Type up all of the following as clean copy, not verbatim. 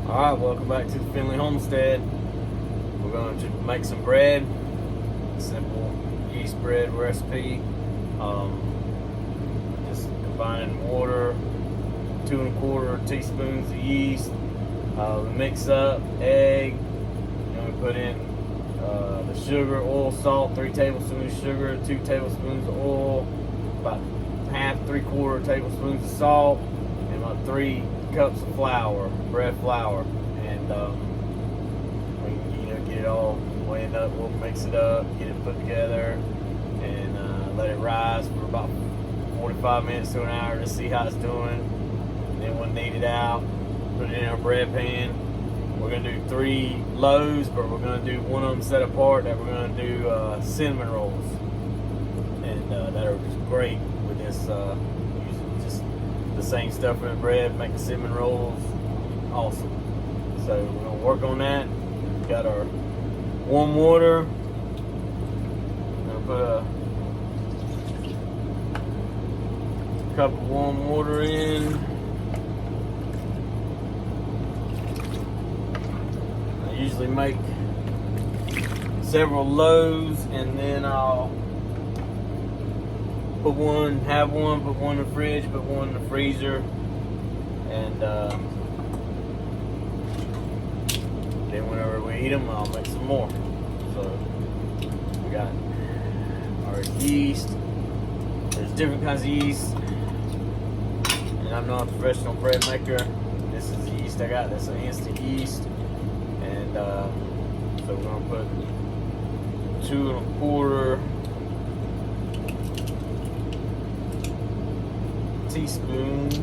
Alright, welcome back to the Finley Homestead. We're going to make some bread. Simple yeast bread recipe. Just combining water, 2 1/4 teaspoons of yeast. We mix up egg, and we put in the sugar, oil, salt, 3 tablespoons of sugar, 2 tablespoons of oil, about half, 3/4 tablespoons of salt, and about 3 cups of flour, bread flour, and we get it all weighed up. We'll mix it up, get it put together, and let it rise for about 45 minutes to an hour to see how it's doing. And then we'll knead it out, put it in our bread pan. We're gonna do 3 loaves, but we're gonna do one of them set apart that we're gonna do cinnamon rolls, and that are just great with this. Using just the same stuff in the bread, make the cinnamon rolls awesome. So we're gonna work on that. We've got our warm water. I'm gonna put a cup of warm water in. I usually make several loaves, and then I'll put one in the fridge, put one in the freezer, and then whenever we eat them, I'll make some more. So we got our yeast. There's different kinds of yeast, and I'm not a professional bread maker. This is the yeast I got. That's an instant yeast, and so we're gonna put 2 1/4 teaspoons.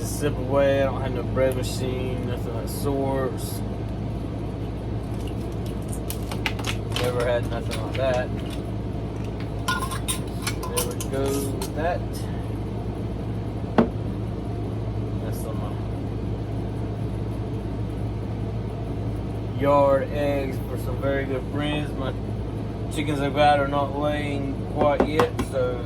Simple way. I don't have no bread machine, nothing of that sorts. Never had nothing like that. There we go with that. That's some yard eggs for some very good friends. My chickens I've got are not laying quite yet, so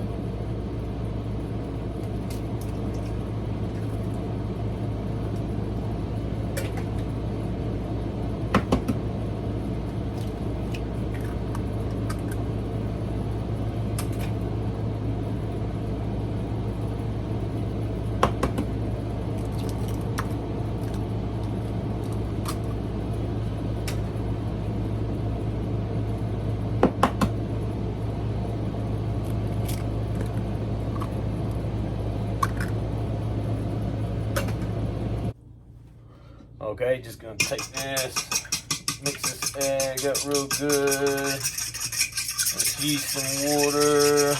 okay, just gonna take this, mix this egg up real good. Let's use some water.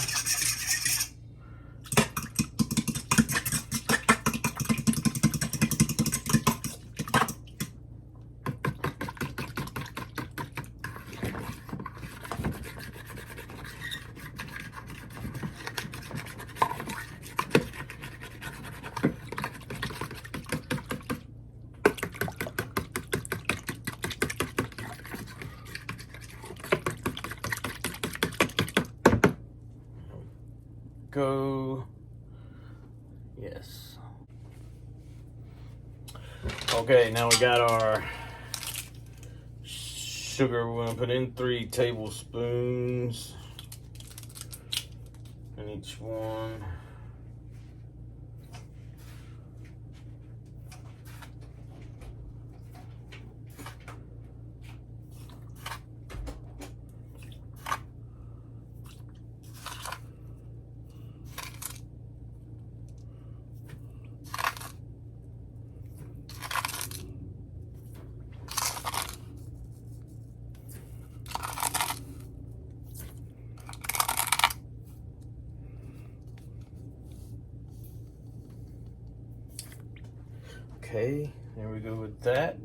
Go. Yes. Okay, now we got our sugar. We're gonna put in 3 tablespoons in each one. Okay, there we go with that.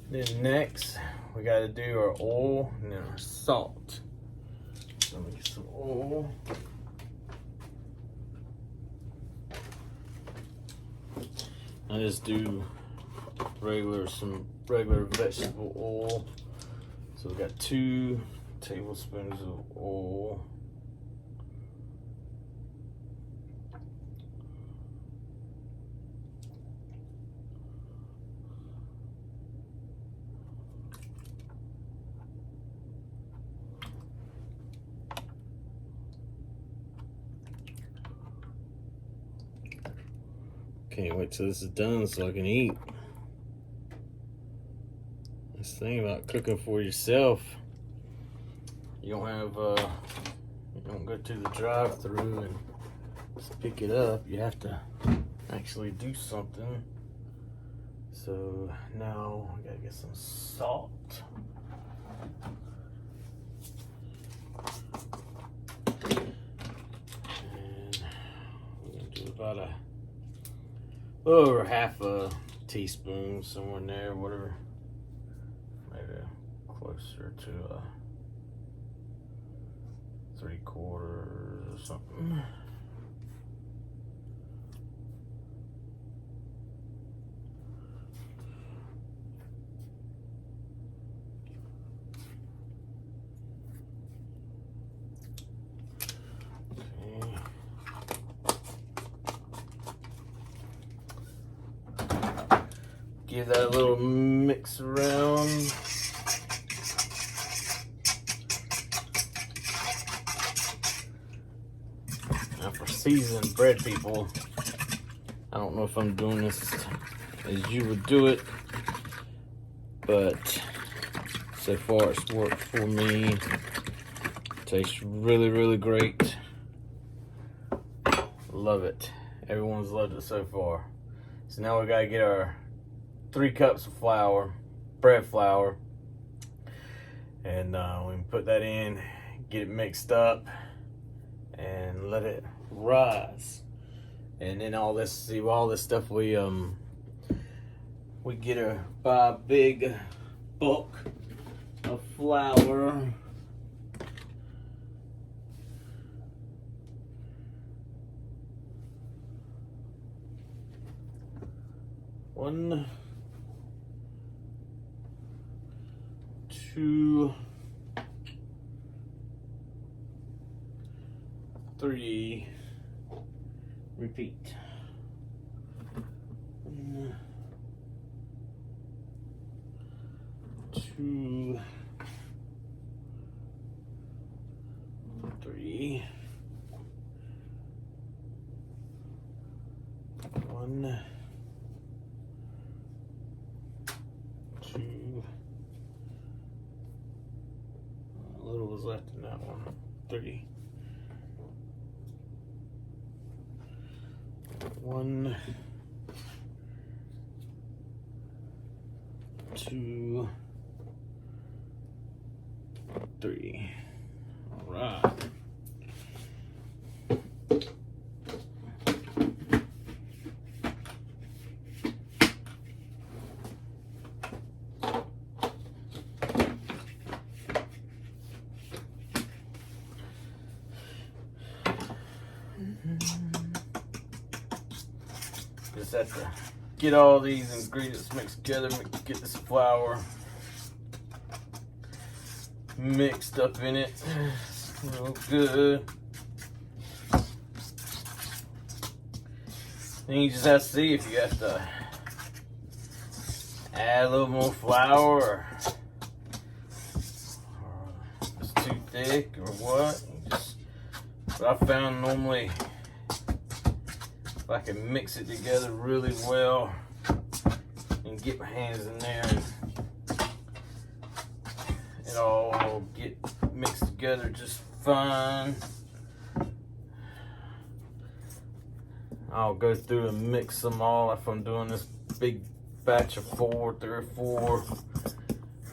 Then next, we got to do our oil and then our salt. So let me get some oil. I just do some regular vegetable oil. So we got 2 tablespoons of oil. Can't wait till this is done so I can eat. This thing about cooking for yourself, you don't have you don't go to the drive-through and just pick it up. You have to actually do something. So now I gotta get some salt. And we're gonna do about a little over half a teaspoon, somewhere in there, whatever. Maybe closer to a 3/4 or something. Give that a little mix around. Now for seasoned bread people, I don't know if I'm doing this as you would do it, but so far it's worked for me. Tastes really, really great. Love it. Everyone's loved it so far. So now we gotta get our 3 cups of flour, bread flour, and we can put that in, get it mixed up, and let it rise. And then all this stuff we get buy a big bulk of flour. One, 2, 3, repeat. 1, 2, 3, 1, 2. A little was left in that one. 3. 1, 2, 3. All right. Just have to get all these ingredients mixed together, get this flour mixed up in it real good. Then you just have to see if you have to add a little more flour or it's too thick or what. But I found normally if I can mix it together really well and get my hands in there, it all get mixed together just fine. I'll go through and mix them all if I'm doing this big batch of 3 or 4.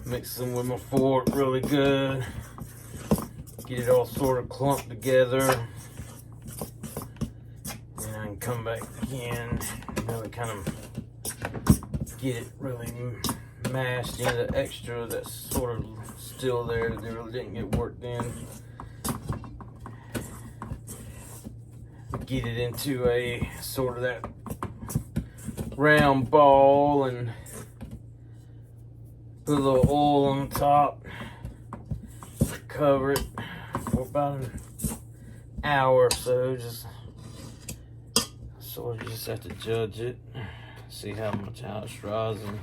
Mix them with my fork really good. Get it all sort of clumped together. And I can come back again and really kind of get it really mashed in. The extra that's sort of still there that really didn't get worked in. Get it into a sort of that round ball and put a little oil on top. Cover it for about an hour or so. Just sort of just have to judge it, see how it's rising.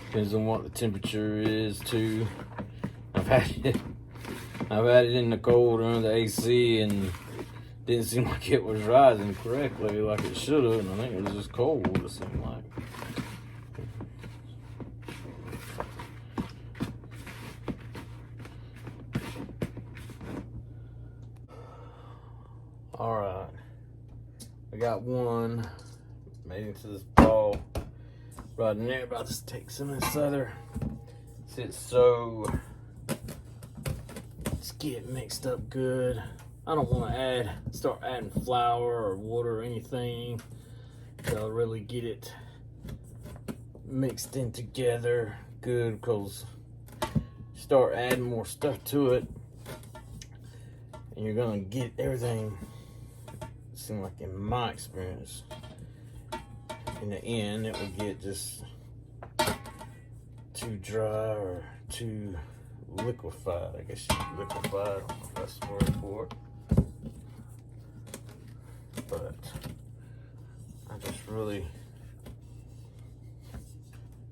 Depends on what the temperature is too. I've had it in the cold under the AC and didn't seem like it was rising correctly like it should have, and I think it was just cold, it seemed like. Alright, I got one made into this ball right in there. About to take some of this other. Let's get it mixed up good. I don't want to start adding flour or water or anything. So I'll really get it mixed in together good, because start adding more stuff to it and you're gonna get everything, it seems like in my experience, in the end it will get just too dry or too liquefied. I guess liquefied, I don't know if that's the word for it. But I just really,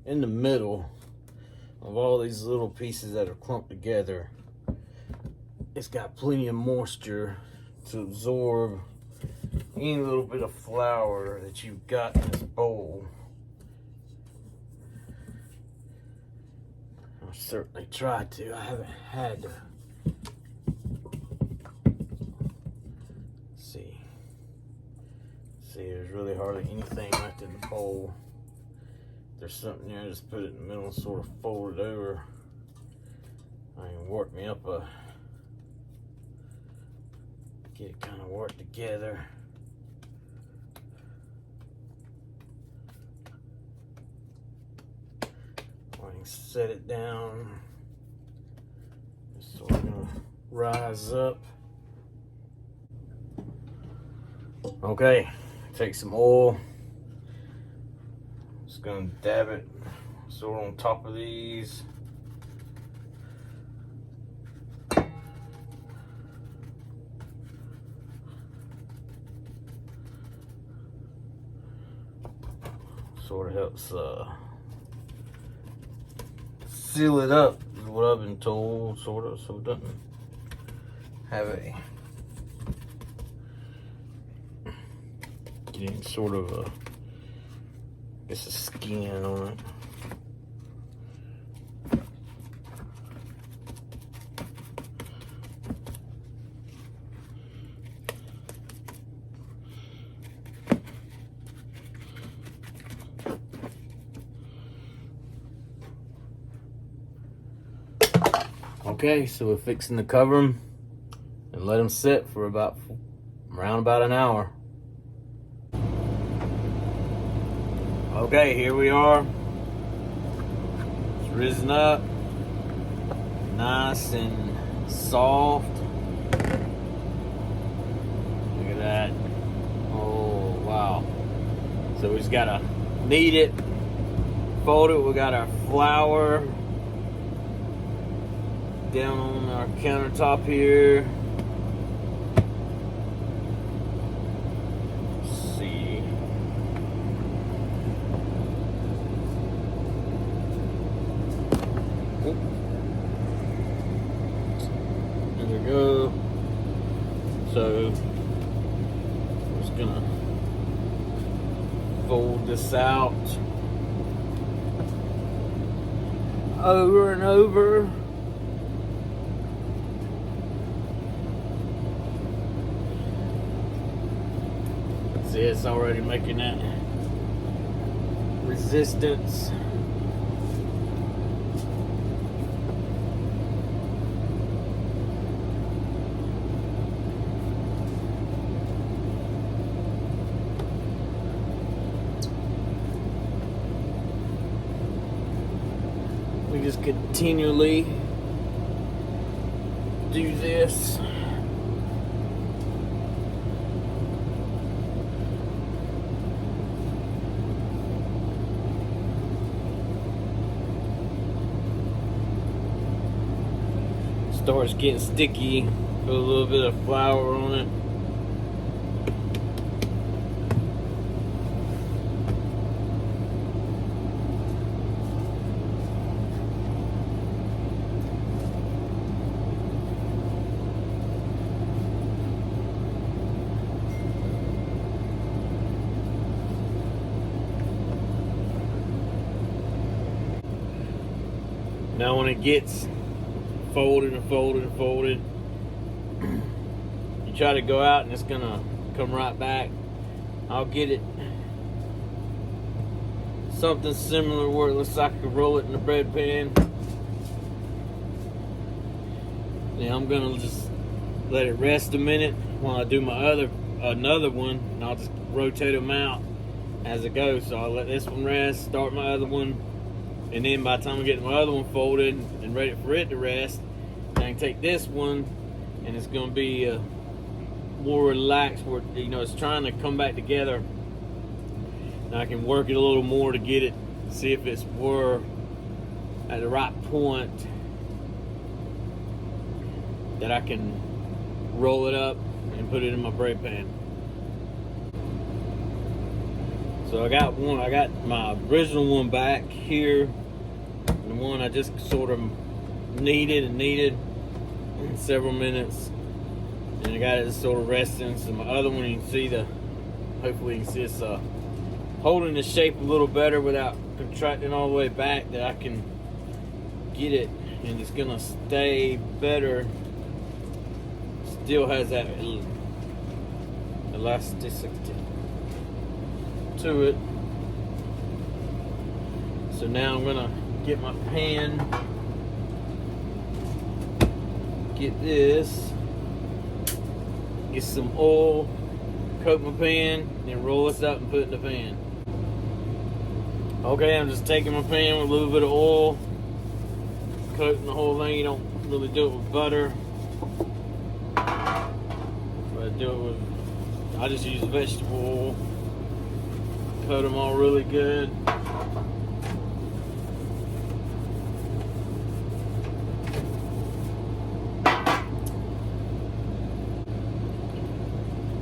in the middle of all these little pieces that are clumped together, it's got plenty of moisture to absorb any little bit of flour that you've got in this bowl. I've certainly tried to. I haven't had to. See, there's really hardly anything left in the bowl. If there's something there, just put it in the middle and sort of fold it over. I can work me up get it kind of worked together. I can set it down. It's sort of gonna rise up. Okay. Take some oil, just gonna dab it sort of on top of these. Sort of helps seal it up, is what I've been told, sort of, so it doesn't have getting sort of a skin on it. Okay, so we're fixing to cover them and let them sit for around about an hour. Okay, here we are. It's risen up, nice and soft. Look at that. Oh, wow. So we just gotta knead it, fold it. We got our flour down on our countertop here. Let's see. Oop. There we go. So I'm just gonna fold this out over and over. See, it's already making that resistance. continually do this. Starts getting sticky, put a little bit of flour on it. Now when it gets folded and folded and folded, you try to go out and it's gonna come right back. I'll get it something similar where it looks like I could roll it in the bread pan. Then I'm gonna just let it rest a minute while I do my another one, and I'll just rotate them out as it goes. So I'll let this one rest, start my other one, and then by the time I get my other one folded and ready for it to rest, I can take this one, and it's going to be more relaxed, where it's trying to come back together. And I can work it a little more to get it, see if it's more at the right point that I can roll it up and put it in my bread pan. So I got my original one back here, the one I just sort of kneaded in several minutes, and I got it just sort of resting. So my other one, you can see hopefully you can see it's holding the shape a little better without contracting all the way back, that I can get it and it's gonna stay better. Still has that elasticity to it. So now I'm gonna get my pan, get this, get some oil, coat my pan, and roll this up and put it in the pan. Okay, I'm just taking my pan with a little bit of oil, coating the whole thing. You don't really do it with butter, but I just use vegetable oil. Coat them all really good.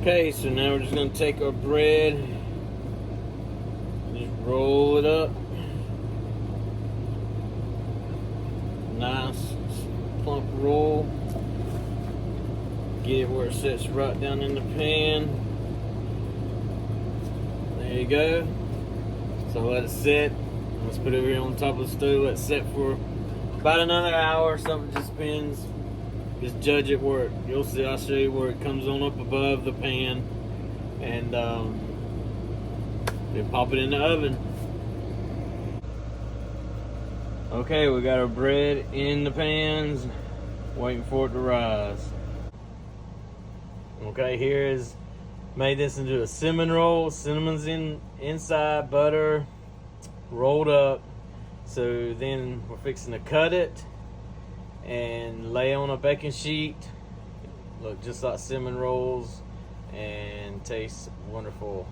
Okay, so now we're just going to take our bread, just roll it up. Nice plump roll. Get it where it sits right down in the pan. There you go. So let it sit. Let's put it over here on top of the stove. Let it sit for about another hour or something. Just depends. Just judge it where you'll see. I'll show you where it comes on up above the pan, and then pop it in the oven. Okay, we got our bread in the pans, waiting for it to rise. Okay, here is made this into a cinnamon roll. Cinnamon's inside, butter rolled up. So then we're fixing to cut it and lay on a baking sheet. Look just like cinnamon rolls and tastes wonderful.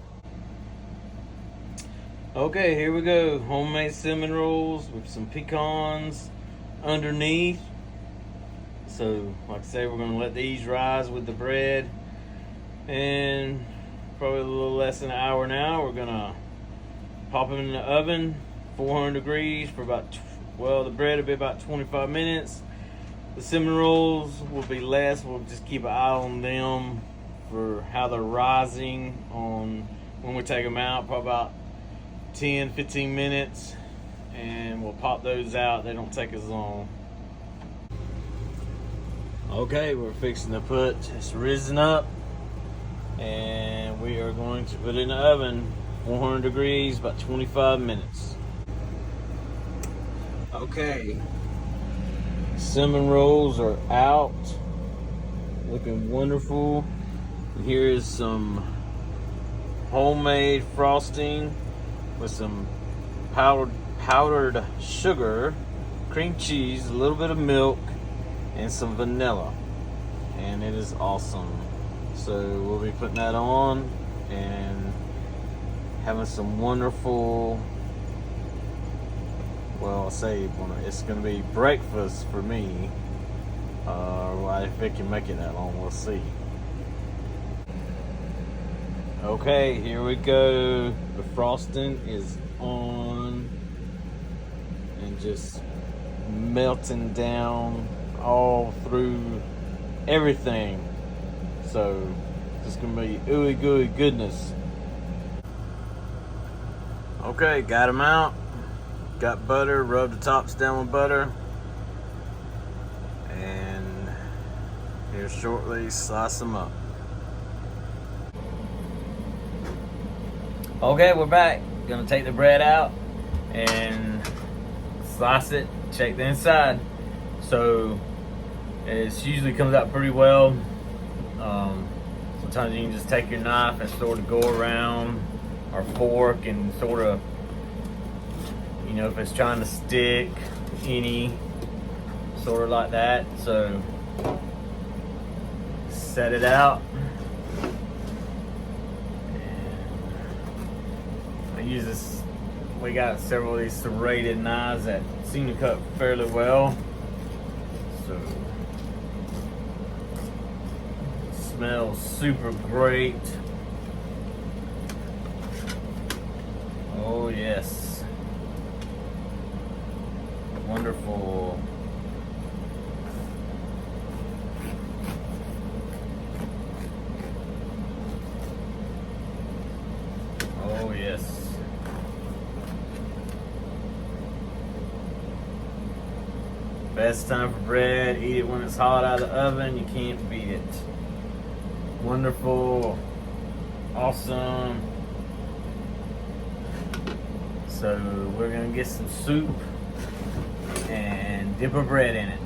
Okay, here we go. Homemade cinnamon rolls with some pecans underneath. So like I say, we're going to let these rise with the bread, and probably a little less than an hour now, we're going to pop them in the oven, 400 degrees for about, the bread will be about 25 minutes. The cinnamon rolls will be less. We'll just keep an eye on them for how they're rising on when we take them out, probably about 10-15 minutes, and we'll pop those out. They don't take as long. Okay, we're fixing to put, it's risen up, and we are going to put it in the oven, 400 degrees, about 25 minutes. Okay, cinnamon rolls are out, looking wonderful. Here is some homemade frosting with some powdered sugar cream cheese, a little bit of milk, and some vanilla. And it is awesome. So we'll be putting that on and having some wonderful, well, I'll say it's going to be breakfast for me. Well, if it can make it that long, we'll see. Okay, here we go. The frosting is on and just melting down all through everything. So it's gonna be ooey gooey goodness. Okay, got them out. Got butter, rubbed the tops down with butter. And here shortly, slice them up. Okay, we're back. Gonna take the bread out and slice it, check the inside. So it usually comes out pretty well. Sometimes you can just take your knife and sort of go around, or fork, and sort of, you know, if it's trying to stick any, sort of like that. So set it out. I use this, we got several of these serrated knives that seem to cut fairly well. So it smells super great. Oh yes, wonderful. Oh yes. Best time for bread. Eat it when it's hot out of the oven. You can't beat it. Wonderful. Awesome. So we're gonna get some soup and dip our bread in it.